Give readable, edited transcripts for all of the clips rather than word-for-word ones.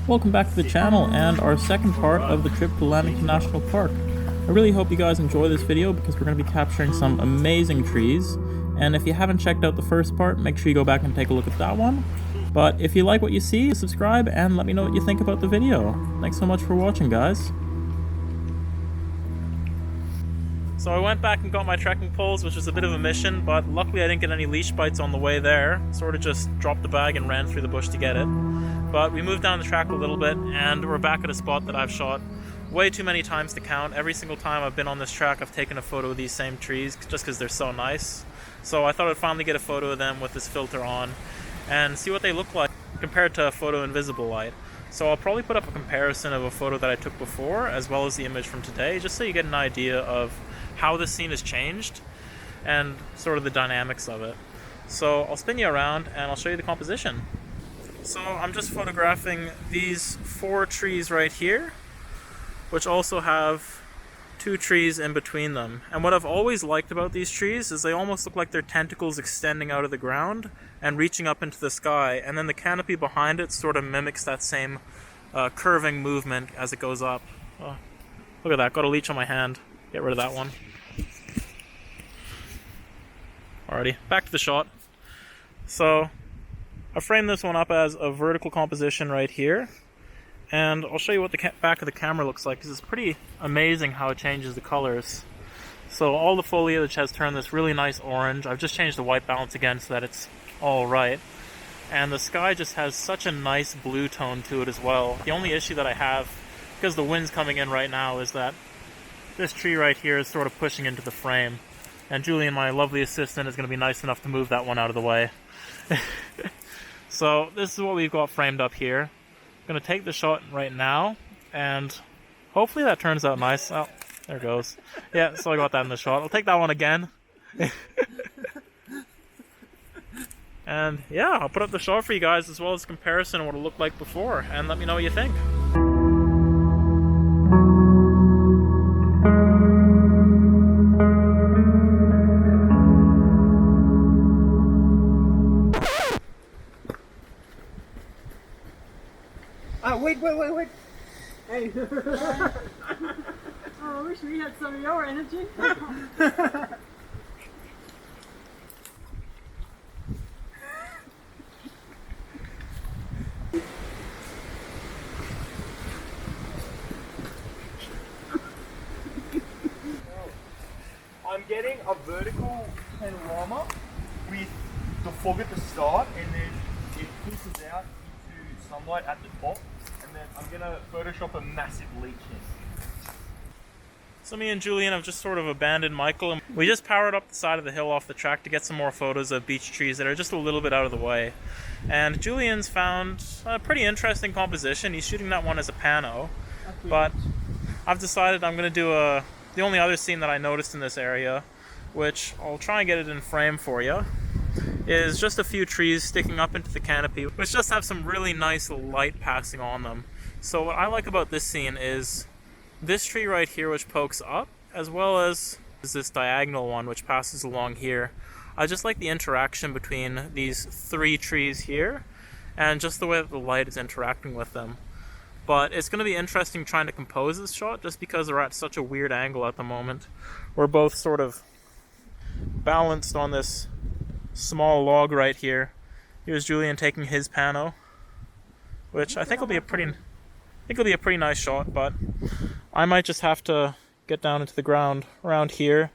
Welcome back to the channel and our second part of the trip to Lamington National Park. I really hope you guys enjoy this video because we're going to be capturing some amazing trees. And if you haven't checked out the first part, make sure you go back and take a look at that one. But if you like what you see, subscribe and let me know what you think about the video. Thanks so much for watching, guys. So I went back and got my trekking poles, which was a bit of a mission, but luckily I didn't get any leash bites on the way there. Sort of just dropped the bag and ran through the bush to get it. But we moved down the track a little bit and we're back at a spot that I've shot way too many times to count. Every single time I've been on this track, I've taken a photo of these same trees just because they're so nice. So I thought I'd finally get a photo of them with this filter on and see what they look like compared to a photo in visible light. So I'll probably put up a comparison of a photo that I took before as well as the image from today, just so you get an idea of how this scene has changed and sort of the dynamics of it. So I'll spin you around and I'll show you the composition. So I'm just photographing these 4 trees right here, which also have 2 trees in between them. And what I've always liked about these trees is they almost look like they're tentacles extending out of the ground and reaching up into the sky, and then the canopy behind it sort of mimics that same curving movement as it goes up. Oh, look at that, got a leech on my hand. Get rid of that one. Alrighty, back to the shot. So I framed this one up as a vertical composition right here, and I'll show you what the back of the camera looks like, because it's pretty amazing how it changes the colors. So all the foliage has turned this really nice orange. I've just changed the white balance again so that it's all right. And the sky just has such a nice blue tone to it as well. The only issue that I have, because the wind's coming in right now, is that this tree right here is sort of pushing into the frame. And Julian, my lovely assistant, is going to be nice enough to move that one out of the way. So this is what we've got framed up here. I'm going to take the shot right now, and hopefully that turns out nice. Oh, there it goes. Yeah, so I got that in the shot. I'll take that one again. And yeah, I'll put up the shot for you guys as well as a comparison of what it looked like before, and let me know what you think. Wait. Hey. Oh, I wish we had some of your energy. I'm getting a vertical panorama with the fog at the start, and then it pushes out into sunlight at the top, and then I'm going to Photoshop a massive leech in. So me and Julian have just sort of abandoned Michael, and we just powered up the side of the hill off the track to get some more photos of beech trees that are just a little bit out of the way. And Julian's found a pretty interesting composition. He's shooting that one as a pano, but I've decided I'm going to do the only other scene that I noticed in this area, which I'll try and get it in frame for you, is just a few trees sticking up into the canopy, which just have some really nice light passing on them. So what I like about this scene is this tree right here, which pokes up, as well as this diagonal one which passes along here. I just like the interaction between these 3 trees here and just the way that the light is interacting with them. But it's going to be interesting trying to compose this shot just because we're at such a weird angle at the moment. We're both sort of balanced on this small log right here. Here's Julian taking his pano, which I think will be a pretty nice shot, but I might just have to get down into the ground around here,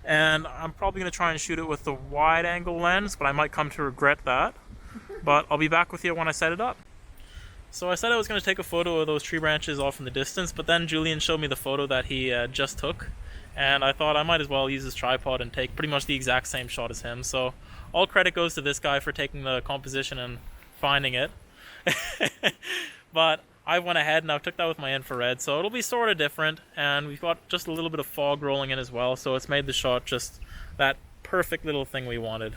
and I'm probably going to try and shoot it with the wide angle lens, but I might come to regret that. But I'll be back with you when I set it up. So I said I was going to take a photo of those tree branches off in the distance, but then Julian showed me the photo that he just took, and I thought I might as well use his tripod and take pretty much the exact same shot as him. So all credit goes to this guy for taking the composition and finding it. But I went ahead and I took that with my infrared, so it'll be sort of different, and we've got just a little bit of fog rolling in as well, so it's made the shot just that perfect little thing we wanted.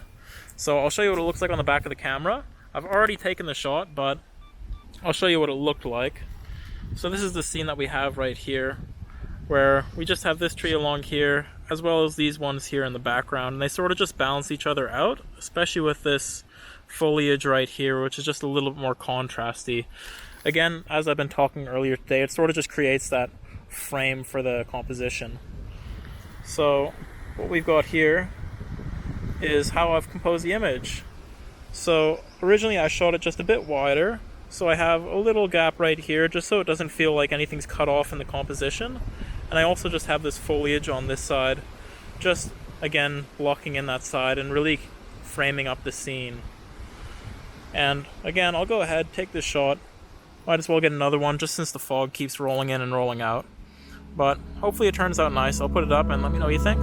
So I'll show you what it looks like on the back of the camera. I've already taken the shot, but I'll show you what it looked like. So this is the scene that we have right here, where we just have this tree along here, as well as these ones here in the background, and they sort of just balance each other out, especially with this foliage right here, which is just a little bit more contrasty. again, as I've been talking earlier today, it sort of just creates that frame for the composition. So what we've got here is how I've composed the image. So originally I shot it just a bit wider, so I have a little gap right here just so it doesn't feel like anything's cut off in the composition. And I also just have this foliage on this side, just again blocking in that side and really framing up the scene. And again, I'll go ahead, take this shot. Might as well get another one just since the fog keeps rolling in and rolling out. But hopefully it turns out nice. I'll put it up and let me know what you think.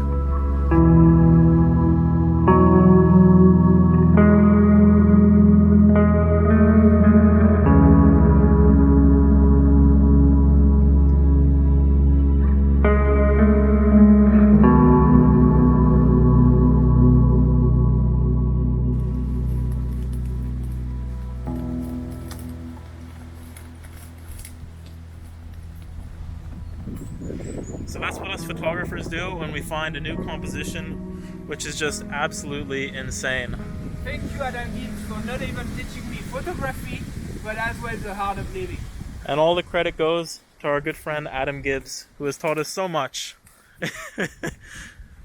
So that's what us photographers do when we find a new composition which is just absolutely insane. Thank you, Adam Gibbs, for not even teaching me photography, but as well the art of living. And all the credit goes to our good friend Adam Gibbs, who has taught us so much.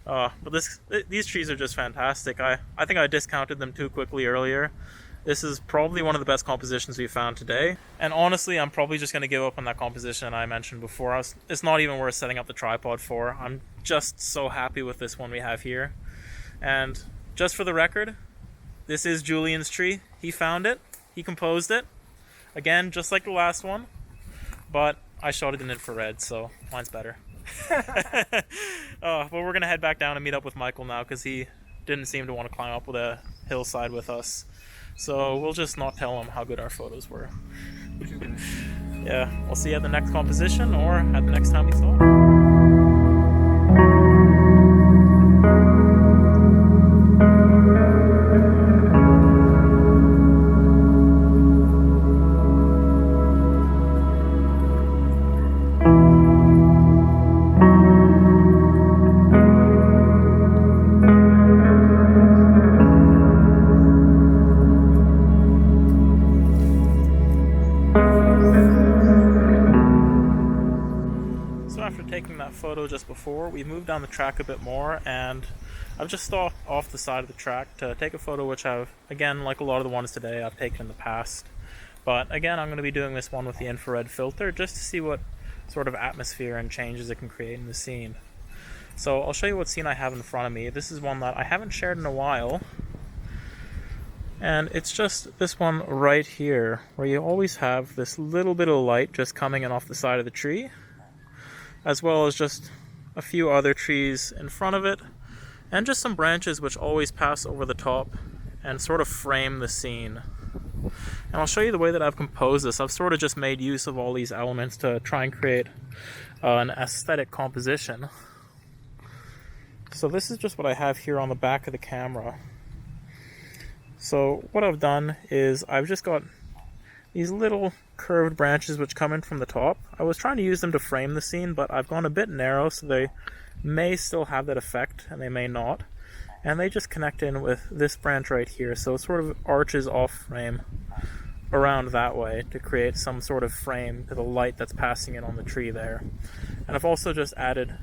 But these trees are just fantastic. I think I discounted them too quickly earlier. This is probably one of the best compositions we've found today. And honestly, I'm probably just going to give up on that composition I mentioned before. It's not even worth setting up the tripod for. I'm just so happy with this one we have here. And just for the record, this is Julian's tree. He found it. He composed it. Again, just like the last one. But I shot it in infrared, so mine's better. But we're going to head back down and meet up with Michael now because he didn't seem to want to climb up the hillside with us. So we'll just not tell him how good our photos were. Yeah, we'll see you at the next composition or at the next time we stop. Taking that photo just before, we moved down the track a bit more, and I've just stopped off the side of the track to take a photo which I've, again, like a lot of the ones today, I've taken in the past. But again, I'm going to be doing this one with the infrared filter just to see what sort of atmosphere and changes it can create in the scene. So I'll show you what scene I have in front of me. This is one that I haven't shared in a while, and it's just this one right here, where you always have this little bit of light just coming in off the side of the tree, as well as just a few other trees in front of it, and just some branches which always pass over the top and sort of frame the scene. And I'll show you the way that I've composed this. I've sort of just made use of all these elements to try and create an aesthetic composition. So this is just what I have here on the back of the camera. So what I've done is I've just got these little curved branches which come in from the top. I was trying to use them to frame the scene, but I've gone a bit narrow, so they may still have that effect and they may not. And they just connect in with this branch right here, so it sort of arches off frame around that way to create some sort of frame to the light that's passing in on the tree there. And I've also just added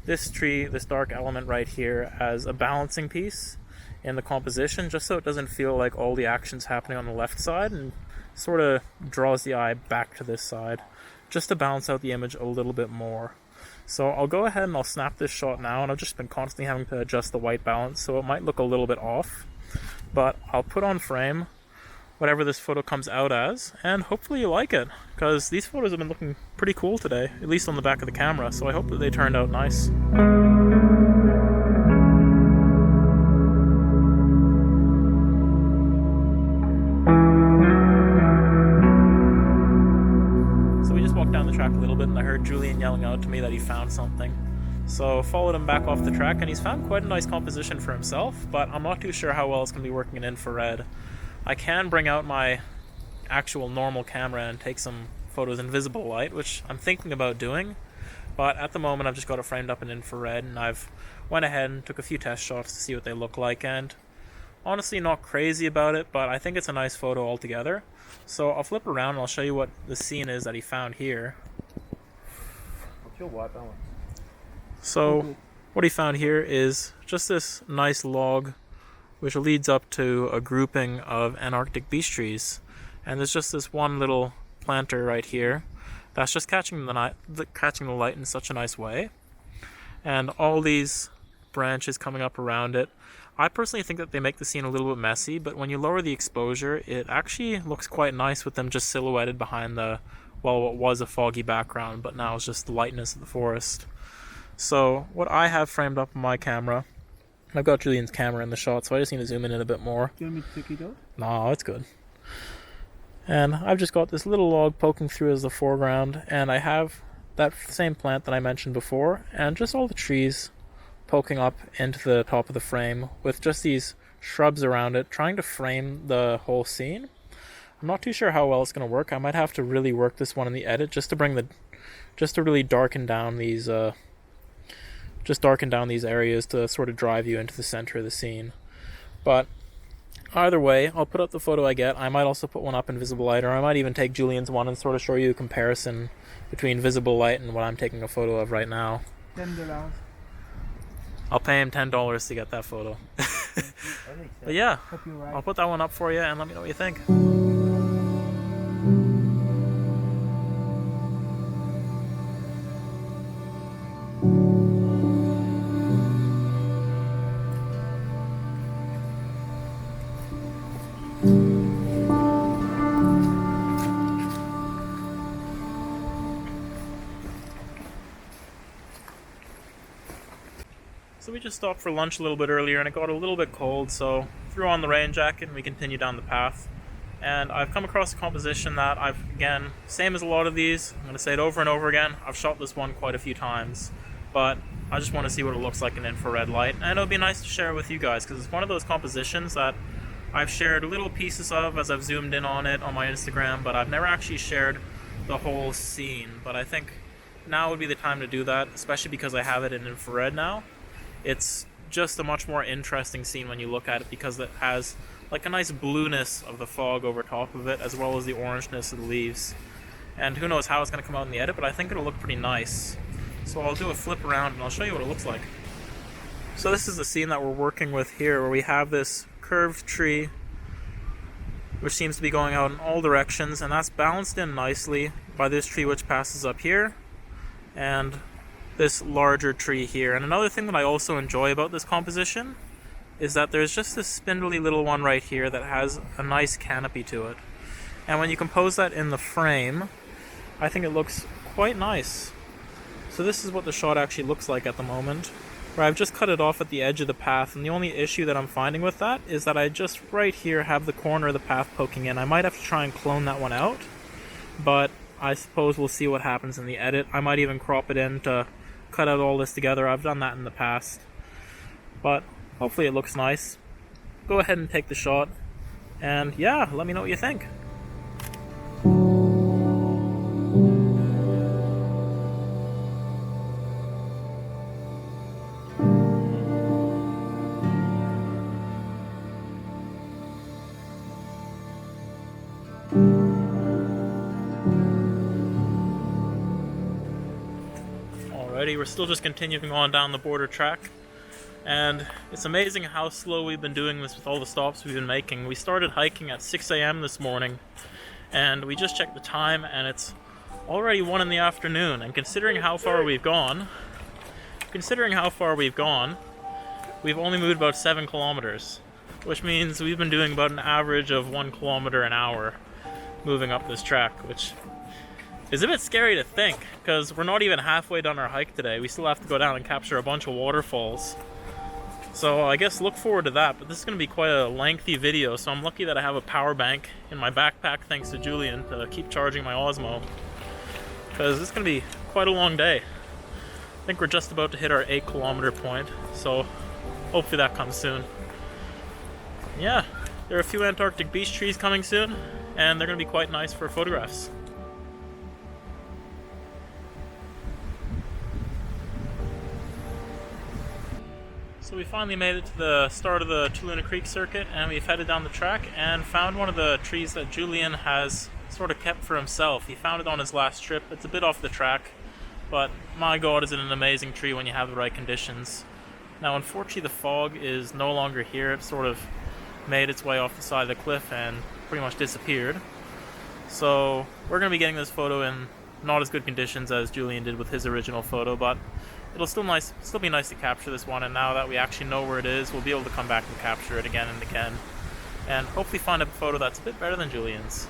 this tree, this dark element right here, as a balancing piece in the composition, just so it doesn't feel like all the action's happening on the left side, and sort of draws the eye back to this side just to balance out the image a little bit more. So I'll go ahead and I'll snap this shot now, and I've just been constantly having to adjust the white balance, so it might look a little bit off, but I'll put on frame whatever this photo comes out as, and hopefully you like it, because these photos have been looking pretty cool today, at least on the back of the camera, so I hope that they turned out nice. Down the track a little bit, and I heard Julian yelling out to me that he found something. So followed him back off the track, and he's found quite a nice composition for himself, but I'm not too sure how well it's going to be working in infrared. I can bring out my actual normal camera and take some photos in visible light, which I'm thinking about doing, but at the moment I've just got it framed up in infrared, and I've went ahead and took a few test shots to see what they look like, and Honestly, not crazy about it, but I think it's a nice photo altogether. So I'll flip around and I'll show you what the scene is that he found here. What's your white balance? So what he found here is just this nice log which leads up to a grouping of Antarctic beech trees. And there's just this one little planter right here that's just catching the light in such a nice way. And all these branches coming up around it. I personally think that they make the scene a little bit messy, but when you lower the exposure, it actually looks quite nice with them just silhouetted behind the, well, what was a foggy background, but now it's just the lightness of the forest. So what I have framed up on my camera, I've got Julian's camera in the shot, so I just need to zoom in a bit more. Do you want me to take it out? No, it's good. And I've just got this little log poking through as the foreground, and I have that same plant that I mentioned before, and just all the trees poking up into the top of the frame with just these shrubs around it, trying to frame the whole scene. I'm not too sure how well it's going to work. I might have to really work this one in the edit just to really darken down these areas to sort of drive you into the center of the scene. But either way, I'll put up the photo I get. I might also put one up in visible light, or I might even take Julian's one and sort of show you a comparison between visible light and what I'm taking a photo of right now. $10. I'll pay him $10 to get that photo. But yeah, Copyright. I'll put that one up for you and let me know what you think. So we just stopped for lunch a little bit earlier and it got a little bit cold, so threw on the rain jacket and we continued down the path. And I've come across a composition that again, same as a lot of these, I'm going to say it over and over again, I've shot this one quite a few times, but I just want to see what it looks like in infrared light, and it'll be nice to share it with you guys, because it's one of those compositions that I've shared little pieces of as I've zoomed in on it on my Instagram, but I've never actually shared the whole scene. But I think now would be the time to do that, especially because I have it in infrared now. It's just a much more interesting scene when you look at it, because it has like a nice blueness of the fog over top of it, as well as the orangeness of the leaves. And who knows how it's going to come out in the edit, but I think it'll look pretty nice. So I'll do a flip around and I'll show you what it looks like. So this is the scene that we're working with here, where we have this curved tree which seems to be going out in all directions, and that's balanced in nicely by this tree which passes up here and this larger tree here. And another thing that I also enjoy about this composition is that there's just this spindly little one right here that has a nice canopy to it. And when you compose that in the frame, I think it looks quite nice. So this is what the shot actually looks like at the moment, where I've just cut it off at the edge of the path, and the only issue that I'm finding with that is that I just right here have the corner of the path poking in. I might have to try and clone that one out, but I suppose we'll see what happens in the edit. I might even crop it in to cut out all this together. I've done that in the past, but hopefully it looks nice. Go ahead and take the shot, and yeah, let me know what you think. Alrighty, we're still just continuing on down the border track, and it's amazing how slow we've been doing this with all the stops we've been making. We started hiking at 6 a.m. this morning, and we just checked the time, and it's already 1 in the afternoon. And considering how far we've gone, we've only moved about 7 kilometers, which means we've been doing about an average of 1 kilometer an hour moving up this track, which is a bit scary to think, because we're not even halfway done our hike today. We still have to go down and capture a bunch of waterfalls. So I guess look forward to that, but this is going to be quite a lengthy video, so I'm lucky that I have a power bank in my backpack thanks to Julian to keep charging my Osmo, because it's going to be quite a long day. I think we're just about to hit our 8 kilometer point, so hopefully that comes soon. Yeah, there are a few Antarctic beech trees coming soon, and they're going to be quite nice for photographs. So we finally made it to the start of the Toluna Creek circuit, and we've headed down the track and found one of the trees that Julian has sort of kept for himself. He found it on his last trip. It's a bit off the track, but my god, is it an amazing tree when you have the right conditions. Now unfortunately the fog is no longer here. It sort of made its way off the side of the cliff and pretty much disappeared. So we're going to be getting this photo in not as good conditions as Julian did with his original photo, but it'll still be nice to capture this one, and now that we actually know where it is, we'll be able to come back and capture it again and again, and hopefully find a photo that's a bit better than Julian's,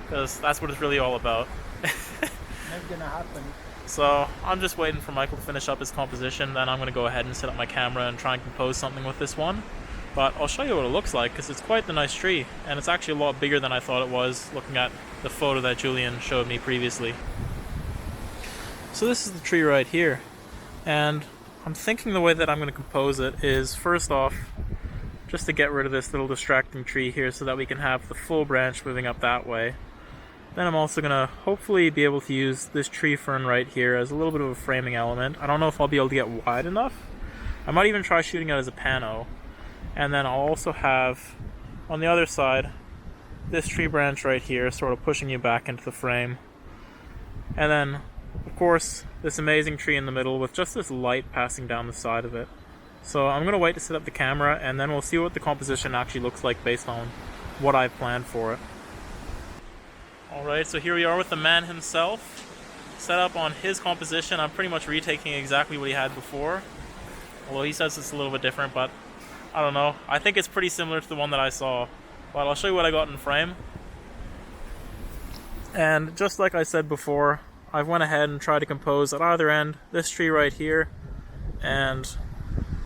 because that's what it's really all about. That's gonna happen. So I'm just waiting for Michael to finish up his composition, then I'm going to go ahead and set up my camera and try and compose something with this one. But I'll show you what it looks like, because it's quite the nice tree, and it's actually a lot bigger than I thought it was looking at the photo that Julian showed me previously. So this is the tree right here. And I'm thinking the way that I'm going to compose it is, first off, just to get rid of this little distracting tree here so that we can have the full branch moving up that way. Then I'm also going to hopefully be able to use this tree fern right here as a little bit of a framing element. I don't know if I'll be able to get wide enough. I might even try shooting it as a pano. And then I'll also have, on the other side, this tree branch right here sort of pushing you back into the frame. And then, of course, this amazing tree in the middle with just this light passing down the side of it. So I'm going to wait to set up the camera, and then we'll see what the composition actually looks like based on what I've planned for it. Alright, so here we are with the man himself, set up on his composition. I'm pretty much retaking exactly what he had before, although he says it's a little bit different, but I don't know. I think it's pretty similar to the one that I saw, but I'll show you what I got in frame. And just like I said before, I went ahead and tried to compose at either end this tree right here and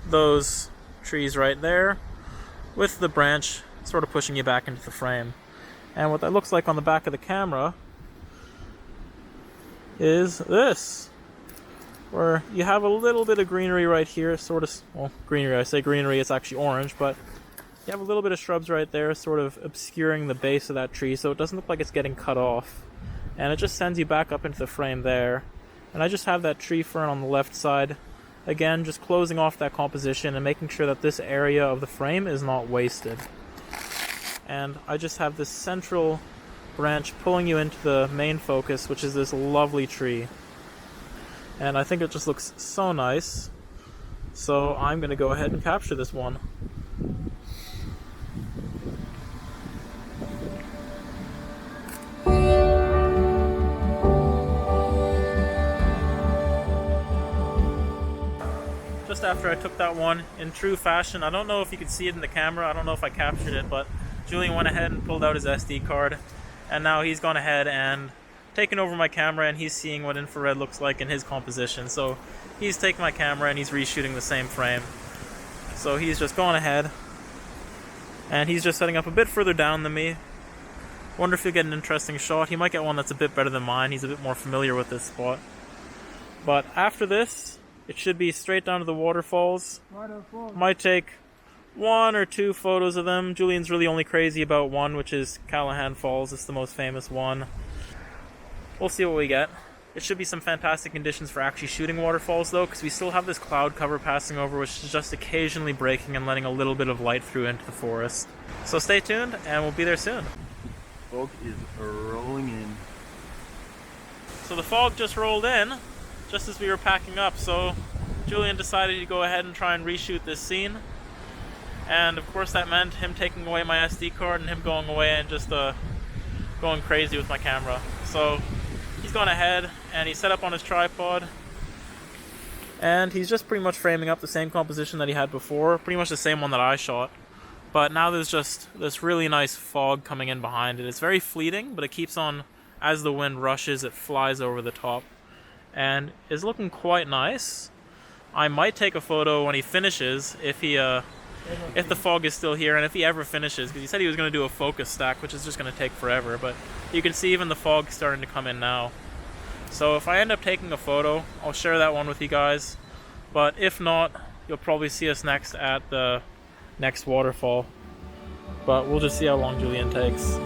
those trees right there, with the branch sort of pushing you back into the frame. And what that looks like on the back of the camera is this, where you have a little bit of greenery right here, sort of, well, greenery, I say greenery, it's actually orange, but you have a little bit of shrubs right there sort of obscuring the base of that tree, so it doesn't look like it's getting cut off. And it just sends you back up into the frame there. And I just have that tree fern on the left side, again, just closing off that composition and making sure that this area of the frame is not wasted. And I just have this central branch pulling you into the main focus, which is this lovely tree. And I think it just looks so nice. So I'm going to go ahead and capture this one. Just after I took that one, in true fashion, I don't know if you could see it in the camera, I don't know if I captured it, but Julian went ahead and pulled out his SD card, and now he's gone ahead and taken over my camera, and he's seeing what infrared looks like in his composition. So he's taking my camera and he's reshooting the same frame. So he's just gone ahead, and he's just setting up a bit further down than me. Wonder if he'll get an interesting shot. He might get one that's a bit better than mine. He's a bit more familiar with this spot. But after this, it should be straight down to the waterfalls. Might take 1 or 2 photos of them. Julian's really only crazy about one, which is Callahan Falls. It's the most famous one. We'll see what we get. It should be some fantastic conditions for actually shooting waterfalls though, because we still have this cloud cover passing over, which is just occasionally breaking and letting a little bit of light through into the forest. So stay tuned, and we'll be there soon. Fog is rolling in. So the fog just rolled in, just as we were packing up, so Julian decided to go ahead and try and reshoot this scene. And of course that meant him taking away my SD card and him going away and just going crazy with my camera. So he's gone ahead and he's set up on his tripod, and he's just pretty much framing up the same composition that he had before, pretty much the same one that I shot. But now there's just this really nice fog coming in behind it. It's very fleeting, but it keeps on, as the wind rushes, it flies over the top. And is looking quite nice. I might take a photo when he finishes, if the fog is still here, and if he ever finishes, because he said he was going to do a focus stack, which is just going to take forever, but you can see even the fog starting to come in now. So if I end up taking a photo, I'll share that one with you guys, but if not, you'll probably see us next at the next waterfall, but we'll just see how long Julian takes.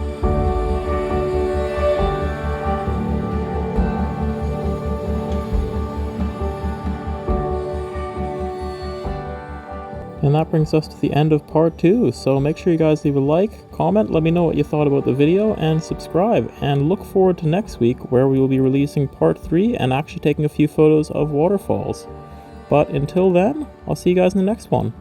And that brings us to the end of part 2, so make sure you guys leave a like, comment, let me know what you thought about the video, and subscribe. And look forward to next week, where we will be releasing part 3 and actually taking a few photos of waterfalls. But until then, I'll see you guys in the next one.